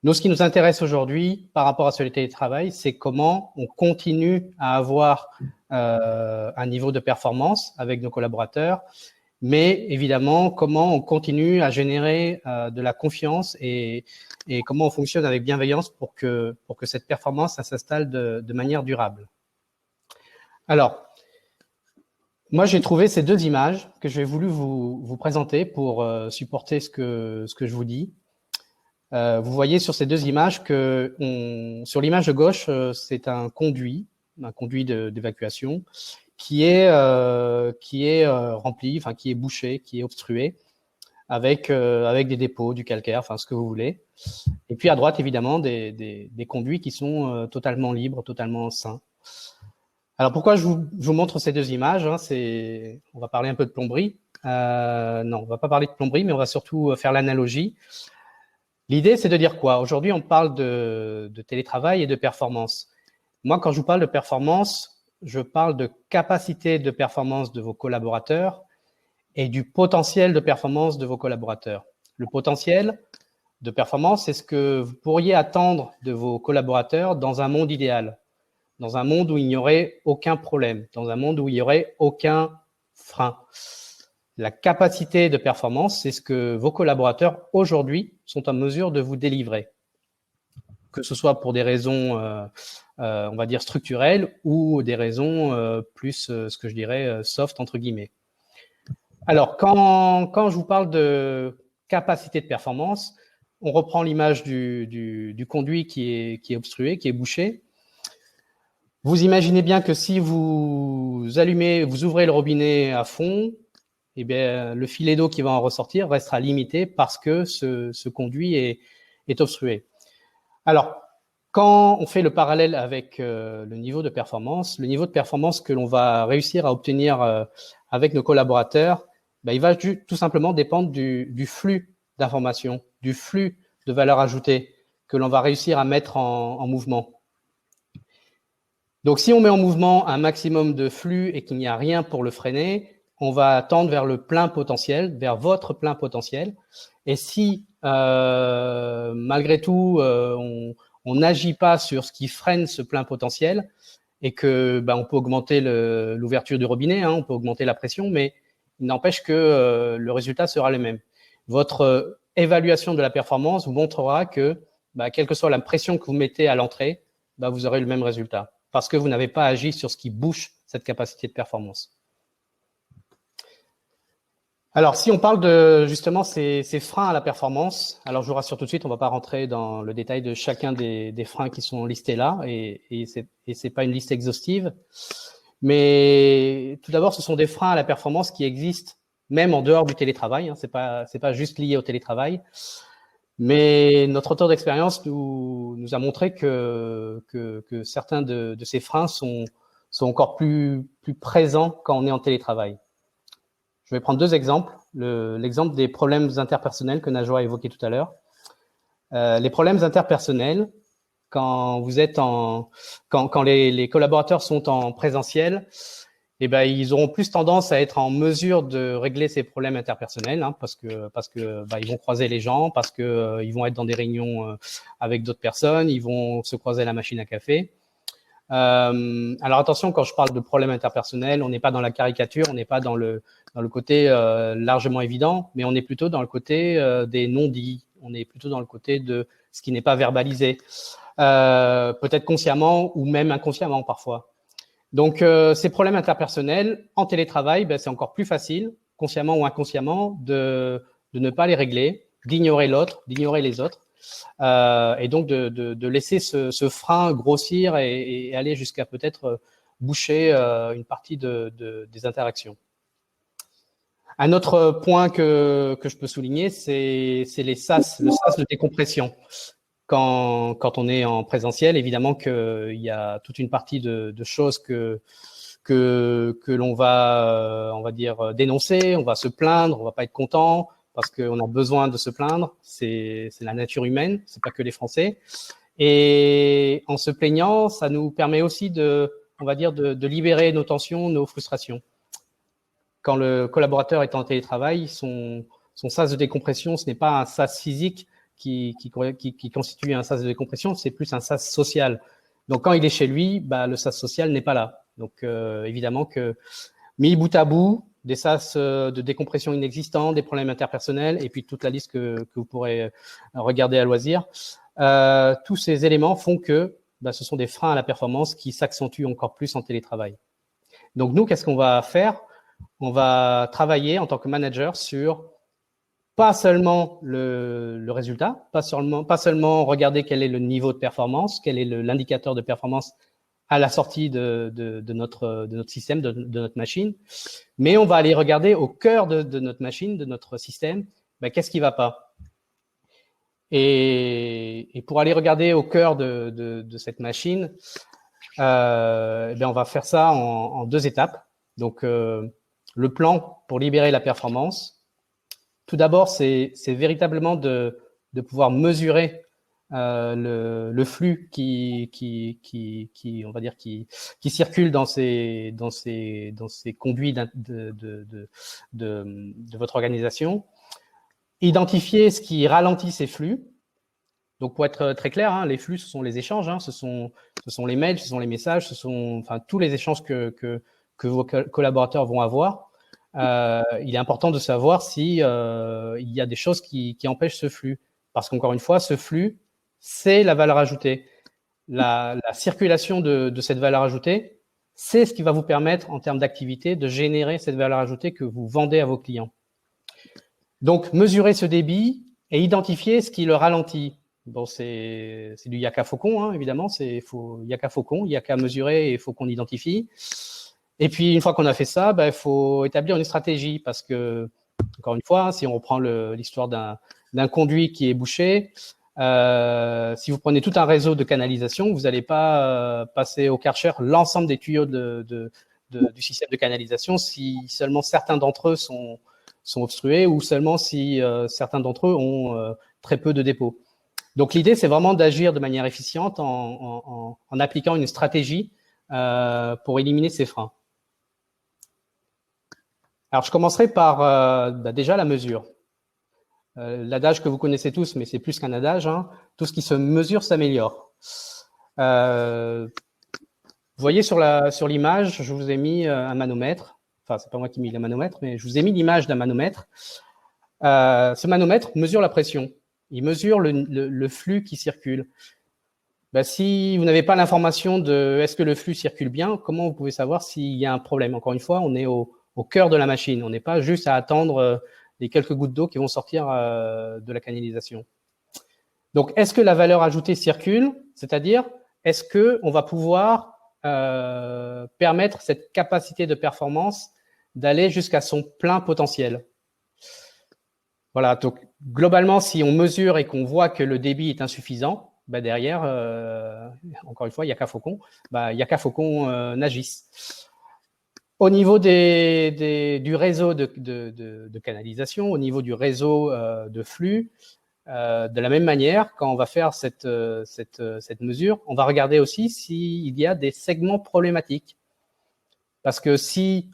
Nous, ce qui nous intéresse aujourd'hui par rapport à ce télétravail, c'est comment on continue à avoir un niveau de performance avec nos collaborateurs, mais évidemment, comment on continue à générer de la confiance et comment on fonctionne avec bienveillance pour que cette performance s'installe de manière durable. Alors, moi, j'ai trouvé ces deux images que j'ai voulu vous présenter pour supporter ce que je vous dis. Vous voyez sur ces deux images que sur l'image de gauche, c'est un conduit d'évacuation qui est rempli, enfin qui est bouché, qui est obstrué avec des dépôts, du calcaire, enfin ce que vous voulez. Et puis à droite, évidemment, des conduits qui sont totalement libres, totalement sains. Alors pourquoi je vous montre ces deux images, hein, on va parler un peu de plomberie. Non, on va pas parler de plomberie, mais on va surtout faire l'analogie. L'idée, c'est de dire quoi? Aujourd'hui, on parle de télétravail et de performance. Moi, quand je vous parle de performance, je parle de capacité de performance de vos collaborateurs et du potentiel de performance de vos collaborateurs. Le potentiel de performance, c'est ce que vous pourriez attendre de vos collaborateurs dans un monde idéal, dans un monde où il n'y aurait aucun problème, dans un monde où il n'y aurait aucun frein. La capacité de performance, c'est ce que vos collaborateurs aujourd'hui sont en mesure de vous délivrer, que ce soit pour des raisons, on va dire, structurelles ou des raisons plus, ce que je dirais, soft, entre guillemets. Alors, quand je vous parle de capacité de performance, on reprend l'image du conduit qui est obstrué, qui est bouché. Vous imaginez bien que si vous ouvrez le robinet à fond, eh bien, le filet d'eau qui va en ressortir restera limité parce que ce conduit est obstrué. Alors, quand on fait le parallèle avec le niveau de performance que l'on va réussir à obtenir avec nos collaborateurs, ben, il va tout simplement dépendre du flux d'informations, du flux de valeur ajoutée que l'on va réussir à mettre en mouvement. Donc, si on met en mouvement un maximum de flux et qu'il n'y a rien pour le freiner, on va tendre vers le plein potentiel, vers votre plein potentiel. Et si, malgré tout, on n'agit pas sur ce qui freine ce plein potentiel et que on peut augmenter l'ouverture du robinet, hein, on peut augmenter la pression, mais il n'empêche que le résultat sera le même. Votre évaluation de la performance vous montrera que, quelle que soit la pression que vous mettez à l'entrée, vous aurez le même résultat parce que vous n'avez pas agi sur ce qui bouche cette capacité de performance. Alors, si on parle de justement ces freins à la performance, alors je vous rassure tout de suite, on ne va pas rentrer dans le détail de chacun des freins qui sont listés là, et c'est pas une liste exhaustive. Mais tout d'abord, ce sont des freins à la performance qui existent même en dehors du télétravail. Hein, c'est pas juste lié au télétravail. Mais notre auteur d'expérience nous a montré que certains de ces freins sont encore plus présents quand on est en télétravail. Je vais prendre deux exemples. L'exemple des problèmes interpersonnels que Najwa a évoqué tout à l'heure. Les problèmes interpersonnels, quand les collaborateurs sont en présentiel, ils auront plus tendance à être en mesure de régler ces problèmes interpersonnels, hein, parce que ils vont croiser les gens, parce que ils vont être dans des réunions avec d'autres personnes, ils vont se croiser à la machine à café. Alors attention, quand je parle de problèmes interpersonnels, on n'est pas dans la caricature, on n'est pas dans le côté largement évident, mais on est plutôt dans le côté des non-dits, on est plutôt dans le côté de ce qui n'est pas verbalisé, peut-être consciemment ou même inconsciemment parfois. Donc ces problèmes interpersonnels en télétravail, c'est encore plus facile, consciemment ou inconsciemment, de ne pas les régler, d'ignorer l'autre, d'ignorer les autres. Et donc de laisser ce frein grossir et aller jusqu'à peut-être boucher une partie des interactions. Un autre point que je peux souligner, c'est le sas de décompression. Quand on est en présentiel, évidemment qu'il y a toute une partie de choses que l'on va, on va dire, dénoncer, on va se plaindre, on va pas être content, parce qu'on a besoin de se plaindre, c'est la nature humaine, c'est pas que les Français. Et en se plaignant, ça nous permet aussi on va dire, de libérer nos tensions, nos frustrations. Quand le collaborateur est en télétravail, son sas de décompression, ce n'est pas un sas physique, qui constitue un sas de décompression, c'est plus un sas social. Donc, quand il est chez lui, le sas social n'est pas là. Donc, évidemment que mis bout à bout, des sas de décompression inexistants, des problèmes interpersonnels, et puis toute la liste que vous pourrez regarder à loisir, tous ces éléments font que ce sont des freins à la performance qui s'accentuent encore plus en télétravail. Donc, nous, qu'est-ce qu'on va faire? On va travailler en tant que manager sur pas seulement le résultat, pas seulement regarder quel est le niveau de performance, quel est l'indicateur de performance à la sortie de notre système, de notre machine, mais on va aller regarder au cœur de notre machine, de notre système, qu'est-ce qui ne va pas. Et pour aller regarder au cœur de cette machine, on va faire ça en 2 étapes. Donc, le plan pour libérer la performance. Tout d'abord, c'est véritablement de pouvoir mesurer le flux on va dire, qui circule dans ces conduits de votre organisation. Identifier ce qui ralentit ces flux. Donc, pour être très clair, les flux, ce sont les échanges, ce sont les mails, ce sont les messages, ce sont tous les échanges que vos collaborateurs vont avoir. Il est important de savoir si il y a des choses qui empêchent ce flux. Parce qu'encore une fois, ce flux, c'est la valeur ajoutée. La circulation de cette valeur ajoutée, c'est ce qui va vous permettre, en termes d'activité, de générer cette valeur ajoutée que vous vendez à vos clients. Donc, mesurer ce débit et identifier ce qui le ralentit. Bon, c'est du Yaka Faucon, évidemment. Il faut Yaka Faucon, il n'y a qu'à mesurer et il faut qu'on identifie. Et puis, une fois qu'on a fait ça, il faut établir une stratégie parce que, encore une fois, si on reprend l'histoire d'un conduit qui est bouché, si vous prenez tout un réseau de canalisation, vous n'allez pas passer au Karcher l'ensemble des tuyaux du système de canalisation si seulement certains d'entre eux sont obstrués ou seulement si certains d'entre eux ont très peu de dépôts. Donc, l'idée, c'est vraiment d'agir de manière efficiente en appliquant une stratégie pour éliminer ces freins. Alors, je commencerai par déjà la mesure. L'adage que vous connaissez tous, mais c'est plus qu'un adage, tout ce qui se mesure s'améliore. Vous voyez sur l'image, je vous ai mis un manomètre. Enfin, c'est pas moi qui ai mis le manomètre, mais je vous ai mis l'image d'un manomètre. Ce manomètre mesure la pression. Il mesure le flux qui circule. Si vous n'avez pas l'information de est-ce que le flux circule bien, comment vous pouvez savoir s'il y a un problème? Encore une fois, on est au cœur de la machine. On n'est pas juste à attendre les quelques gouttes d'eau qui vont sortir de la canalisation. Donc, est-ce que la valeur ajoutée circule? C'est-à-dire, est-ce qu'on va pouvoir permettre cette capacité de performance d'aller jusqu'à son plein potentiel? Voilà, donc globalement, si on mesure et qu'on voit que le débit est insuffisant, derrière, encore une fois, Yaka Faucon, Yaka Faucon n'agisse. Au niveau du réseau de canalisation, au niveau du réseau de flux, de la même manière, quand on va faire cette mesure, on va regarder aussi s'il y a des segments problématiques. Parce que si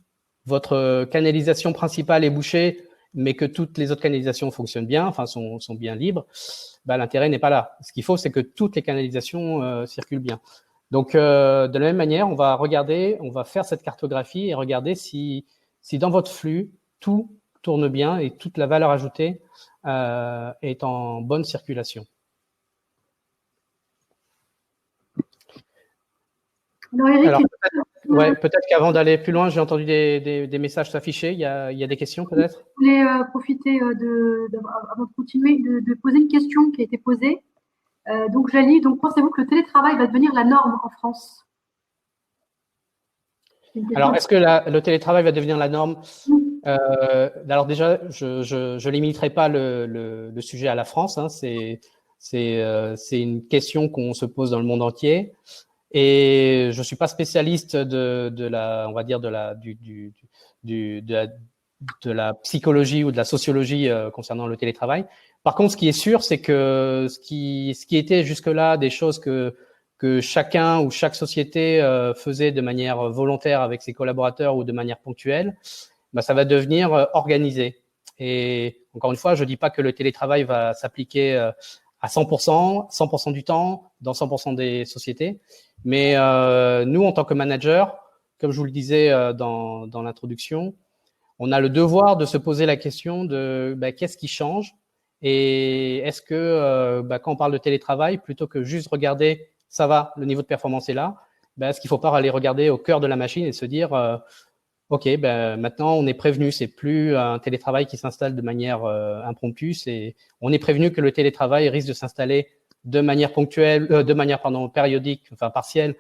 votre canalisation principale est bouchée, mais que toutes les autres canalisations fonctionnent bien, sont bien libres, l'intérêt n'est pas là. Ce qu'il faut, c'est que toutes les canalisations circulent bien. Donc, de la même manière, on va faire cette cartographie et regarder si dans votre flux, tout tourne bien et toute la valeur ajoutée est en bonne circulation. Alors, peut-être qu'avant d'aller plus loin, j'ai entendu des messages s'afficher. Il y a des questions peut-être? Je voulais profiter avant de continuer, de poser une question qui a été posée. Donc, je la lis. Donc, pensez-vous que le télétravail va devenir la norme en France? Alors, est-ce que le télétravail va devenir la norme? Alors déjà, je limiterai pas le sujet à la France. C'est une question qu'on se pose dans le monde entier. Et je suis pas spécialiste de la psychologie ou de la sociologie concernant le télétravail. Par contre, ce qui est sûr, c'est que ce qui était jusque-là des choses que chacun ou chaque société faisait de manière volontaire avec ses collaborateurs ou de manière ponctuelle, ça va devenir organisé. Et encore une fois, je dis pas que le télétravail va s'appliquer à 100% du temps, dans 100% des sociétés. Mais nous, en tant que manager, comme je vous le disais dans l'introduction, on a le devoir de se poser la question de qu'est-ce qui change et est-ce que quand on parle de télétravail, plutôt que juste regarder ça va, le niveau de performance est là, est-ce qu'il ne faut pas aller regarder au cœur de la machine et se dire OK, maintenant on est prévenu, c'est plus un télétravail qui s'installe de manière impromptue, on est prévenu que le télétravail risque de s'installer de manière ponctuelle, périodique, enfin partielle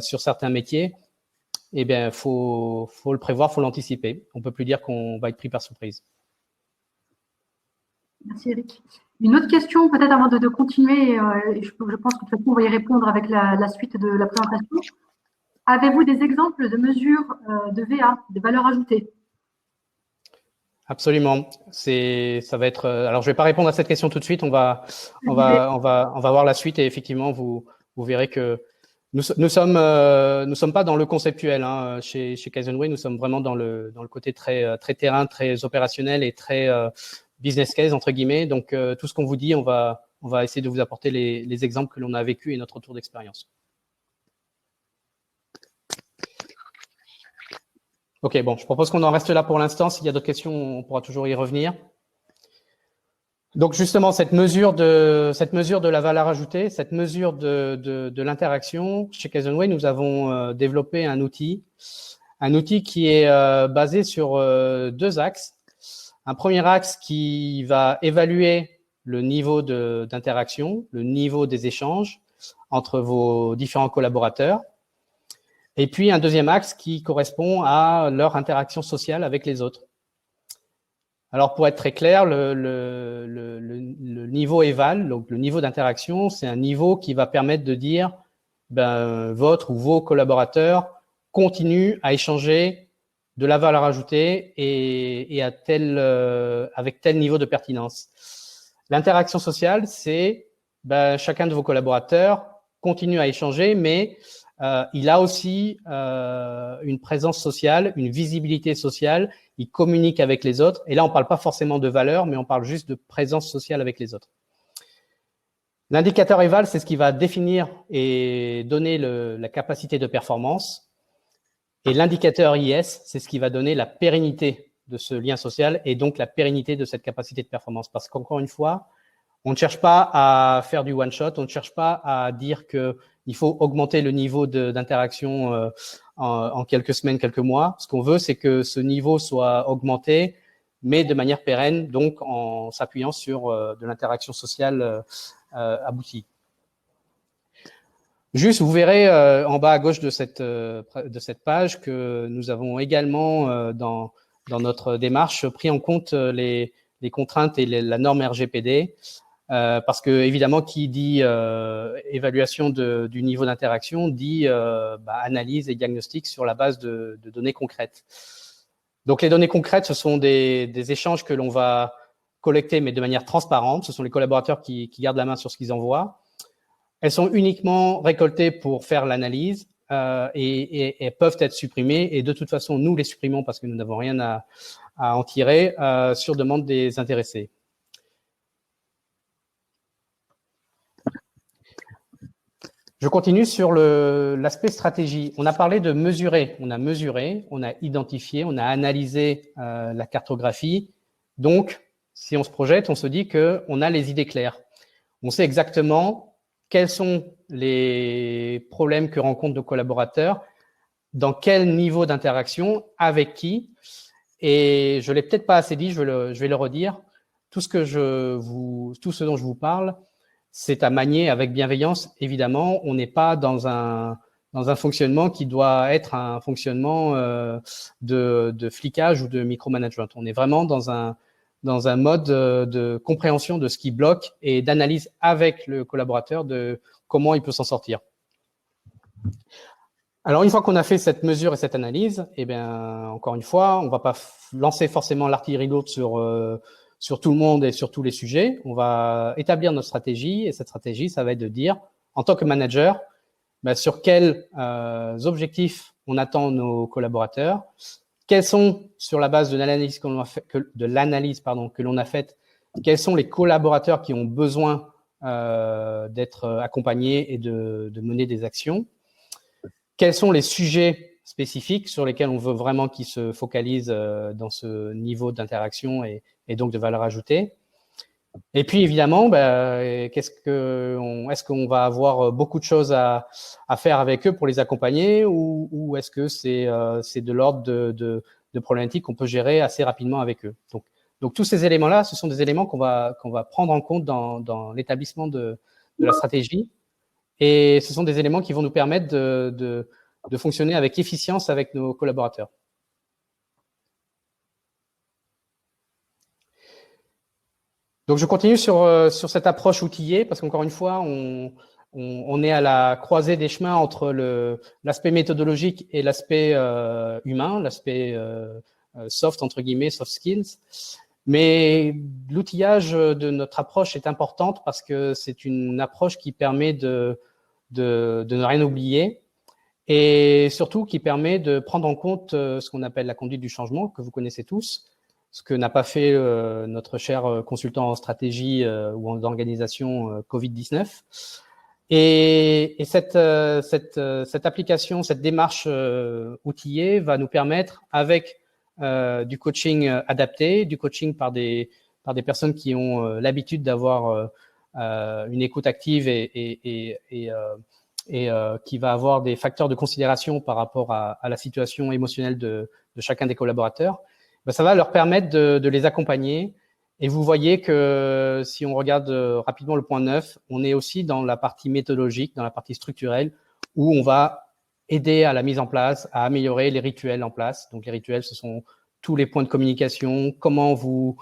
sur certains métiers. Eh bien, faut le prévoir, faut l'anticiper. On peut plus dire qu'on va être pris par surprise. Merci Eric. Une autre question, peut-être avant de continuer, je pense que de toute façon on va y répondre avec la suite de la présentation. Avez-vous des exemples de mesures de VA, de valeur ajoutée? Absolument. Ça va être. Alors, je vais pas répondre à cette question tout de suite. On va voir la suite et effectivement, vous verrez que nous sommes pas dans le conceptuel hein, chez Kaizenway. Nous sommes vraiment dans le côté très terrain, très opérationnel et très business case entre guillemets. Donc, tout ce qu'on vous dit, on va essayer de vous apporter les exemples que l'on a vécu et notre retour d'expérience. Ok, bon, je propose qu'on en reste là pour l'instant. S'il y a d'autres questions, on pourra toujours y revenir. Donc justement, cette mesure de la valeur ajoutée, cette mesure de l'interaction, chez Kaizenway, nous avons développé un outil qui est basé sur deux axes. Un premier axe qui va évaluer le niveau d'interaction, le niveau des échanges entre vos différents collaborateurs. Et puis, un deuxième axe qui correspond à leur interaction sociale avec les autres. Alors, pour être très clair, le niveau éval, donc le niveau d'interaction, c'est un niveau qui va permettre de dire votre ou vos collaborateurs continuent à échanger de la valeur ajoutée et avec tel niveau de pertinence. L'interaction sociale, c'est chacun de vos collaborateurs continue à échanger, mais il a aussi une présence sociale, une visibilité sociale, il communique avec les autres. Et là, on ne parle pas forcément de valeur, mais on parle juste de présence sociale avec les autres. L'indicateur éval, c'est ce qui va définir et donner la capacité de performance. Et l'indicateur IS, c'est ce qui va donner la pérennité de ce lien social et donc la pérennité de cette capacité de performance. Parce qu'encore une fois, on ne cherche pas à faire du one-shot, on ne cherche pas à dire qu'il faut augmenter le niveau d'interaction en quelques semaines, quelques mois. Ce qu'on veut, c'est que ce niveau soit augmenté, mais de manière pérenne, donc en s'appuyant sur de l'interaction sociale aboutie. Juste, vous verrez en bas à gauche de cette page que nous avons également, dans notre démarche, pris en compte les contraintes et la norme RGPD. Parce que évidemment, qui dit évaluation du niveau d'interaction dit analyse et diagnostic sur la base de données concrètes. Donc, les données concrètes, ce sont des échanges que l'on va collecter, mais de manière transparente. Ce sont les collaborateurs qui gardent la main sur ce qu'ils envoient. Elles sont uniquement récoltées pour faire l'analyse et peuvent être supprimées. Et de toute façon, nous les supprimons parce que nous n'avons rien à en tirer sur demande des intéressés. Je continue sur l'aspect stratégie. On a parlé de mesurer. On a mesuré, on a identifié, on a analysé la cartographie. Donc, si on se projette, on se dit qu'on a les idées claires. On sait exactement quels sont les problèmes que rencontrent nos collaborateurs, dans quel niveau d'interaction, avec qui. Et je ne l'ai peut-être pas assez dit, je vais le redire. Tout ce dont je vous parle, c'est à manier avec bienveillance, évidemment. On n'est pas dans un fonctionnement qui doit être un fonctionnement de flicage ou de micromanagement. On est vraiment dans un mode de compréhension de ce qui bloque et d'analyse avec le collaborateur de comment il peut s'en sortir. Alors, une fois qu'on a fait cette mesure et cette analyse, eh bien, encore une fois, on ne va pas lancer forcément l'artillerie lourde sur tout le monde et sur tous les sujets. On va établir notre stratégie et cette stratégie, ça va être de dire, en tant que manager, sur quels objectifs on attend nos collaborateurs, quels sont, sur la base de l'analyse que l'on a faite, quels sont les collaborateurs qui ont besoin d'être accompagnés et de mener des actions. Quels sont les sujets spécifiques sur lesquels on veut vraiment qu'ils se focalisent dans ce niveau d'interaction et donc de valeur ajoutée. Et puis évidemment, est-ce qu'on va avoir beaucoup de choses à faire avec eux pour les accompagner ou est-ce que c'est de l'ordre de problématiques qu'on peut gérer assez rapidement avec eux. Donc tous ces éléments-là, ce sont des éléments qu'on va prendre en compte dans l'établissement de la stratégie. Et ce sont des éléments qui vont nous permettre de fonctionner avec efficience avec nos collaborateurs. Donc, je continue sur cette approche outillée parce qu'encore une fois, on est à la croisée des chemins entre l'aspect méthodologique et l'aspect humain, l'aspect soft, entre guillemets, soft skills. Mais l'outillage de notre approche est importante parce que c'est une approche qui permet de ne rien oublier et surtout qui permet de prendre en compte ce qu'on appelle la conduite du changement, que vous connaissez tous, ce que n'a pas fait notre cher consultant en stratégie ou en organisation Covid-19. Et cette application, cette démarche outillée va nous permettre, avec du coaching adapté, du coaching par des personnes qui ont l'habitude d'avoir une écoute active et qui va avoir des facteurs de considération par rapport à la situation émotionnelle de chacun des collaborateurs, ça va leur permettre de les accompagner. Et vous voyez que si on regarde rapidement le point 9, on est aussi dans la partie méthodologique, dans la partie structurelle, où on va aider à la mise en place, à améliorer les rituels en place. Donc les rituels, ce sont tous les points de communication, comment vous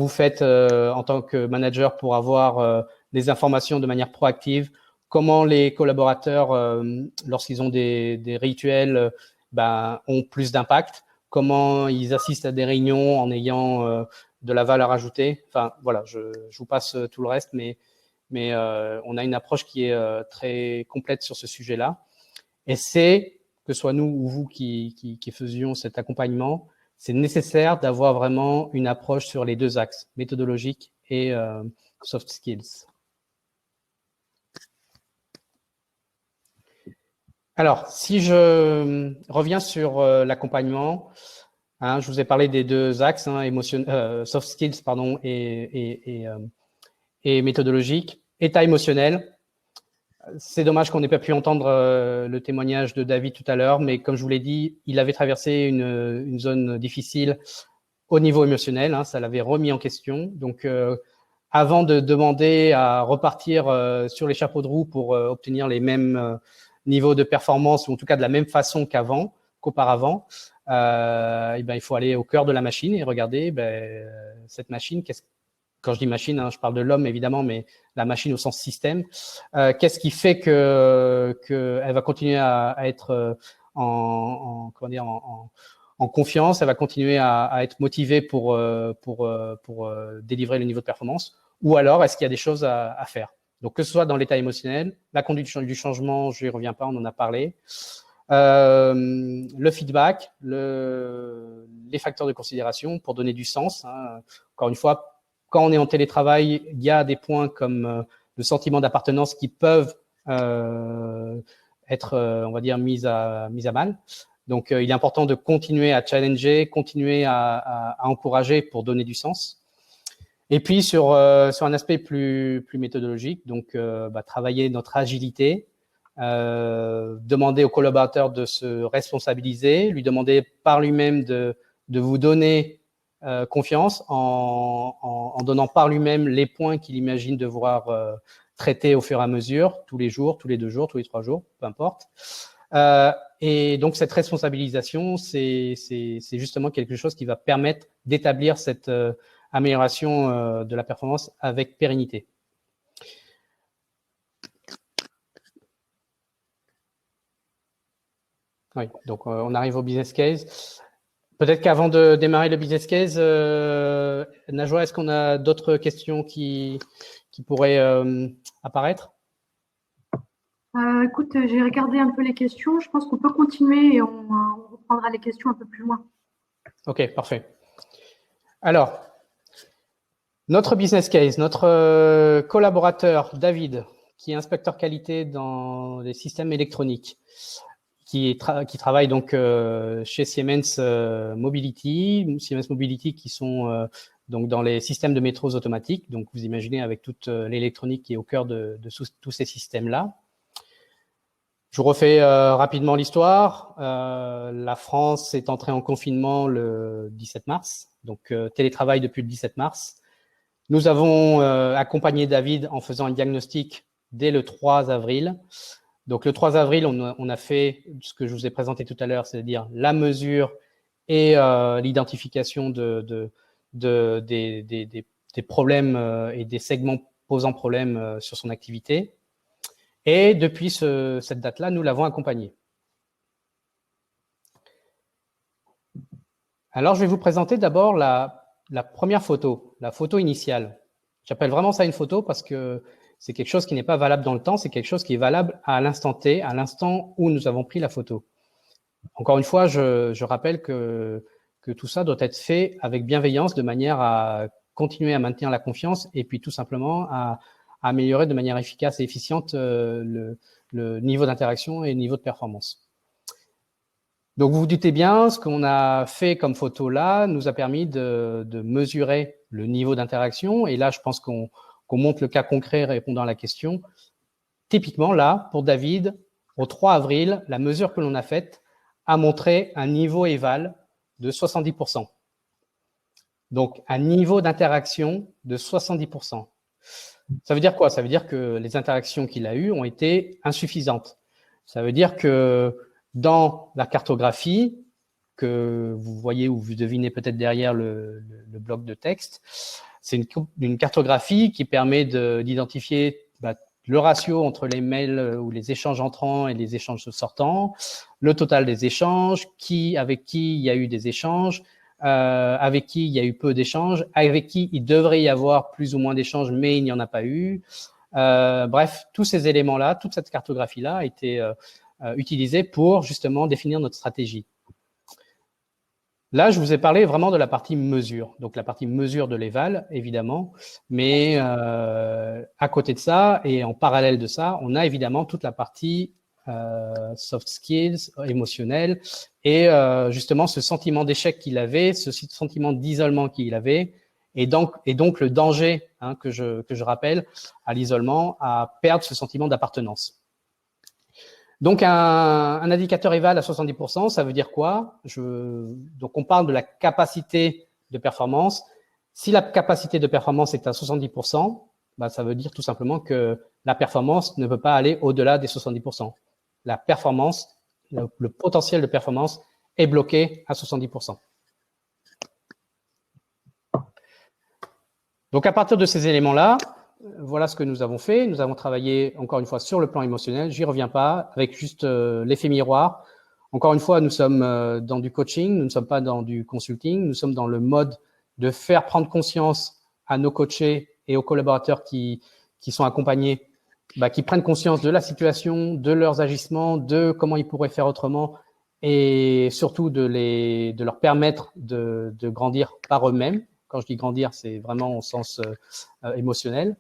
faites en tant que manager pour avoir des informations de manière proactive, comment les collaborateurs, lorsqu'ils ont des rituels, ont plus d'impact, comment ils assistent à des réunions en ayant de la valeur ajoutée. Enfin, voilà, je vous passe tout le reste, mais on a une approche qui est très complète sur ce sujet-là. Et c'est, que ce soit nous ou vous qui faisions cet accompagnement, c'est nécessaire d'avoir vraiment une approche sur les deux axes, méthodologique et soft skills. Alors, si je reviens sur l'accompagnement, je vous ai parlé des deux axes, soft skills pardon, et méthodologique. État émotionnel. C'est dommage qu'on n'ait pas pu entendre le témoignage de David tout à l'heure, mais comme je vous l'ai dit, il avait traversé une zone difficile au niveau émotionnel, ça l'avait remis en question. Donc, avant de demander à repartir sur les chapeaux de roue pour obtenir les mêmes niveaux de performance, ou en tout cas de la même façon qu'auparavant, il faut aller au cœur de la machine et regarder cette machine. Quand je dis machine, je parle de l'homme évidemment, mais la machine au sens système. Qu'est-ce qui fait qu'elle va continuer à être en confiance, elle va continuer à être motivée pour délivrer le niveau de performance, ou alors est-ce qu'il y a des choses à faire? Donc, que ce soit dans l'état émotionnel, la conduite du changement, je n'y reviens pas, on en a parlé. Le feedback, les facteurs de considération pour donner du sens. Encore une fois, quand on est en télétravail, il y a des points comme le sentiment d'appartenance qui peuvent être, on va dire, mis à mal. Donc, il est important de continuer à challenger, continuer à encourager pour donner du sens. Et puis, sur un aspect plus méthodologique, donc travailler notre agilité, demander au collaborateur de se responsabiliser, lui demander par lui-même de vous donner confiance en donnant par lui-même les points qu'il imagine devoir traiter au fur et à mesure, tous les jours, tous les 2 jours, tous les 3 jours, peu importe. Et donc, cette responsabilisation, c'est justement quelque chose qui va permettre d'établir cette amélioration de la performance avec pérennité. Oui, donc on arrive au business case. Peut-être qu'avant de démarrer le business case, Najwa, est-ce qu'on a d'autres questions qui pourraient apparaître? Écoute, j'ai regardé un peu les questions. Je pense qu'on peut continuer et on reprendra les questions un peu plus loin. Ok, parfait. Alors, notre business case, notre collaborateur David, qui est inspecteur qualité dans les systèmes électroniques, qui travaille donc chez Siemens Mobility qui sont donc dans les systèmes de métros automatiques. Donc, vous imaginez avec toute l'électronique qui est au cœur de tous ces systèmes-là. Je vous refais rapidement l'histoire. La France est entrée en confinement le 17 mars, donc télétravail depuis le 17 mars. Nous avons accompagné David en faisant un diagnostic dès le 3 avril. Donc, le 3 avril, on a fait ce que je vous ai présenté tout à l'heure, c'est-à-dire la mesure et l'identification des problèmes et des segments posant problème sur son activité. Et depuis cette date-là, nous l'avons accompagné. Alors, je vais vous présenter d'abord la première photo, la photo initiale. J'appelle vraiment ça une photo parce que c'est quelque chose qui n'est pas valable dans le temps, c'est quelque chose qui est valable à l'instant T, à l'instant où nous avons pris la photo. Encore une fois, je rappelle que tout ça doit être fait avec bienveillance de manière à continuer à maintenir la confiance et puis tout simplement à améliorer de manière efficace et efficiente le niveau d'interaction et le niveau de performance. Donc, vous vous doutez bien, ce qu'on a fait comme photo là nous a permis de mesurer le niveau d'interaction. Et là, je pense qu'on montre le cas concret répondant à la question. Typiquement, là, pour David, au 3 avril, la mesure que l'on a faite a montré un niveau éval de 70%. Donc, un niveau d'interaction de 70%. Ça veut dire quoi? Ça veut dire que les interactions qu'il a eues ont été insuffisantes. Ça veut dire que dans la cartographie, que vous voyez ou vous devinez peut-être derrière le bloc de texte, c'est une cartographie qui permet d'identifier le ratio entre les mails ou les échanges entrants et les échanges sortants, le total des échanges, avec qui il y a eu des échanges, avec qui il y a eu peu d'échanges, avec qui il devrait y avoir plus ou moins d'échanges, mais il n'y en a pas eu. Bref, tous ces éléments-là, toute cette cartographie-là a été utilisée pour justement définir notre stratégie. Là, je vous ai parlé vraiment de la partie mesure, donc la partie mesure de l'éval, évidemment, mais à côté de ça et en parallèle de ça, on a évidemment toute la partie soft skills, émotionnelle, et justement ce sentiment d'échec qu'il avait, ce sentiment d'isolement qu'il avait, et donc le danger que je rappelle à l'isolement, à perdre ce sentiment d'appartenance. Donc, un indicateur éval à 70%, ça veut dire quoi? Donc, on parle de la capacité de performance. Si la capacité de performance est à 70%, ça veut dire tout simplement que la performance ne peut pas aller au-delà des 70%. La performance, le potentiel de performance est bloqué à 70%. Donc, à partir de ces éléments-là, voilà ce que nous avons fait. Nous avons travaillé, encore une fois, sur le plan émotionnel. J'y reviens pas, avec juste l'effet miroir. Encore une fois, nous sommes dans du coaching, nous ne sommes pas dans du consulting. Nous sommes dans le mode de faire prendre conscience à nos coachés et aux collaborateurs qui sont accompagnés, qui prennent conscience de la situation, de leurs agissements, de comment ils pourraient faire autrement et surtout de leur permettre de grandir par eux-mêmes. Quand je dis grandir, c'est vraiment au sens émotionnel.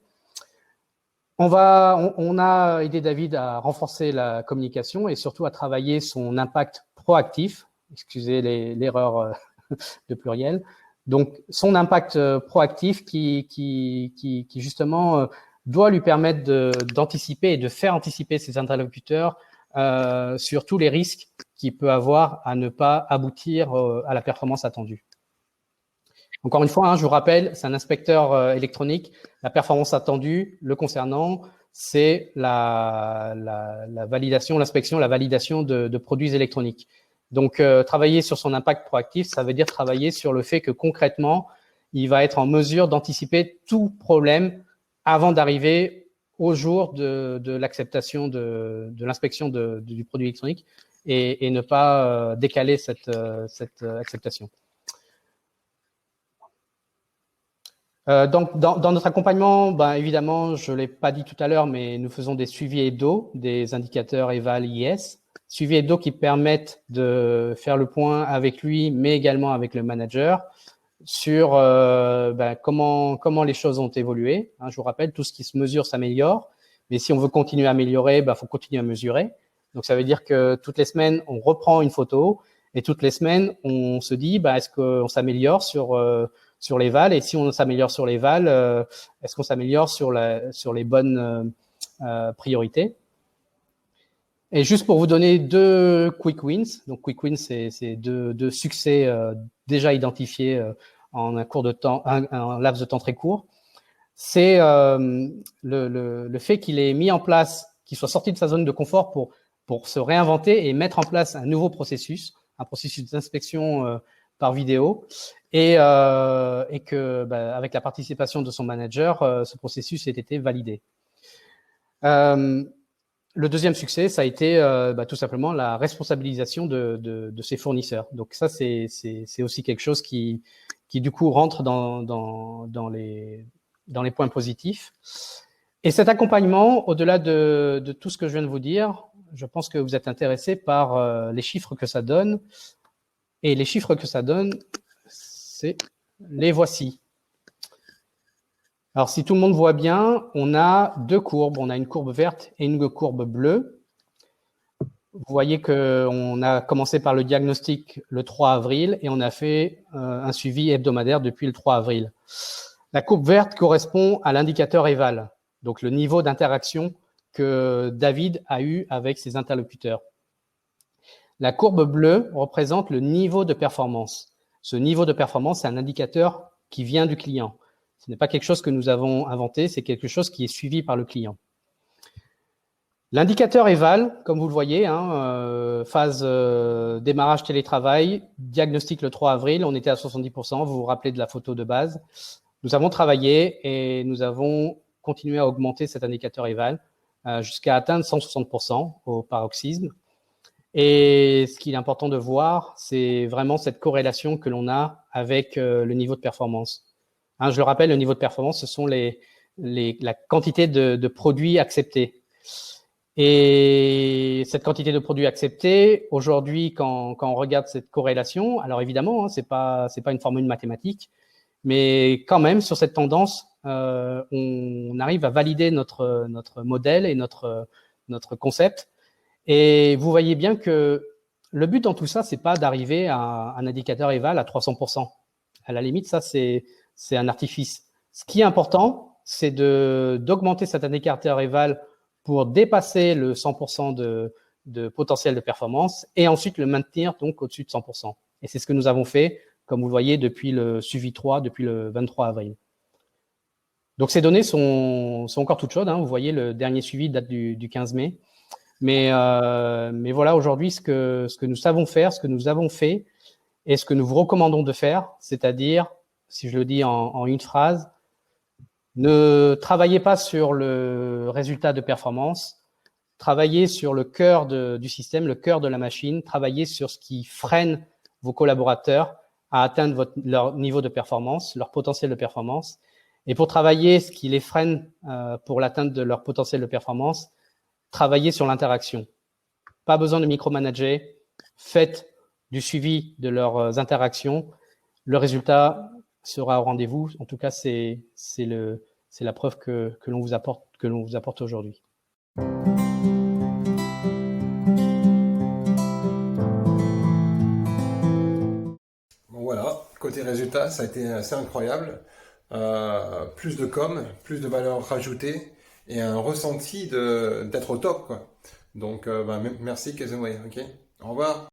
On a aidé David à renforcer la communication et surtout à travailler son impact proactif. Excusez l'erreur de pluriel. Donc, son impact proactif qui justement doit lui permettre d'anticiper et de faire anticiper ses interlocuteurs sur tous les risques qu'il peut avoir à ne pas aboutir à la performance attendue. Encore une fois, je vous rappelle, c'est un inspecteur électronique. La performance attendue, le concernant, c'est la validation, l'inspection, la validation de produits électroniques. Donc, travailler sur son impact proactif, ça veut dire travailler sur le fait que concrètement, il va être en mesure d'anticiper tout problème avant d'arriver au jour de l'acceptation de l'inspection du produit électronique et ne pas décaler cette acceptation. Donc, dans notre accompagnement, ben, évidemment, je ne l'ai pas dit tout à l'heure, mais nous faisons des suivis hebdo, des indicateurs EVAL IS, suivis hebdo qui permettent de faire le point avec lui, mais également avec le manager sur ben, comment les choses ont évolué. Hein, je vous rappelle, tout ce qui se mesure s'améliore, mais si on veut continuer à améliorer, ben, faut continuer à mesurer. Donc, ça veut dire que toutes les semaines, on reprend une photo et toutes les semaines, on se dit, ben, est-ce qu'on s'améliore sur les vals, et si on s'améliore sur les vals, est-ce qu'on s'améliore sur les bonnes priorités? Et juste pour vous donner 2 quick wins, donc quick wins, c'est deux succès déjà identifiés en un cours de temps, un laps de temps très court. C'est le fait qu'il ait mis en place, qu'il soit sorti de sa zone de confort pour se réinventer et mettre en place un nouveau processus, un processus d'inspection par vidéo, et que, bah, avec la participation de son manager, ce processus ait été validé. Le deuxième succès, ça a été bah, tout simplement la responsabilisation de ses fournisseurs. Donc ça, c'est aussi quelque chose qui du coup rentre dans les points positifs. Et cet accompagnement, au-delà de tout ce que je viens de vous dire, je pense que vous êtes intéressé par les chiffres que ça donne. Et les chiffres que ça donne, les voici. Alors, si tout le monde voit bien, on a 2 courbes. On a une courbe verte et une courbe bleue. Vous voyez qu'on a commencé par le diagnostic le 3 avril et on a fait un suivi hebdomadaire depuis le 3 avril. La courbe verte correspond à l'indicateur EVAL, donc le niveau d'interaction que David a eu avec ses interlocuteurs. La courbe bleue représente le niveau de performance. Ce niveau de performance, c'est un indicateur qui vient du client. Ce n'est pas quelque chose que nous avons inventé, c'est quelque chose qui est suivi par le client. L'indicateur EVAL, comme vous le voyez, hein, phase démarrage télétravail, diagnostic le 3 avril, on était à 70%, vous vous rappelez de la photo de base. Nous avons travaillé et nous avons continué à augmenter cet indicateur EVAL jusqu'à atteindre 160% au paroxysme. Et ce qu'il est important de voir, c'est vraiment cette corrélation que l'on a avec le niveau de performance. Hein, je le rappelle, le niveau de performance, ce sont la quantité de produits acceptés. Et cette quantité de produits acceptés, aujourd'hui, quand on regarde cette corrélation, alors évidemment, hein, c'est pas une formule mathématique, mais quand même, sur cette tendance, on arrive à valider notre modèle et notre concept. Et vous voyez bien que le but dans tout ça, c'est pas d'arriver à un indicateur EVAL à 300%. À la limite, ça, c'est un artifice. Ce qui est important, c'est d'augmenter cet indicateur EVAL pour dépasser le 100% de potentiel de performance et ensuite le maintenir donc au-dessus de 100%. Et c'est ce que nous avons fait, comme vous le voyez, depuis le suivi 3, depuis le 23 avril. Donc ces données sont encore toutes chaudes. Hein. Vous voyez, le dernier suivi date du 15 mai. Mais voilà, aujourd'hui, ce que nous savons faire, ce que nous avons fait et ce que nous vous recommandons de faire, c'est-à-dire, si je le dis en une phrase, ne travaillez pas sur le résultat de performance, travaillez sur le cœur du système, le cœur de la machine, travaillez sur ce qui freine vos collaborateurs à atteindre leur niveau de performance, leur potentiel de performance. Et pour travailler ce qui les freine pour l'atteinte de leur potentiel de performance, travaillez sur l'interaction. Pas besoin de micromanager, faites du suivi de leurs interactions. Le résultat sera au rendez-vous. En tout cas, c'est la preuve que l'on vous apporte aujourd'hui. Bon voilà, côté résultat, ça a été assez incroyable. Plus de com, plus de valeur rajoutée et un ressenti d'être au top, quoi. Donc, merci Kazumway, ok? Au revoir.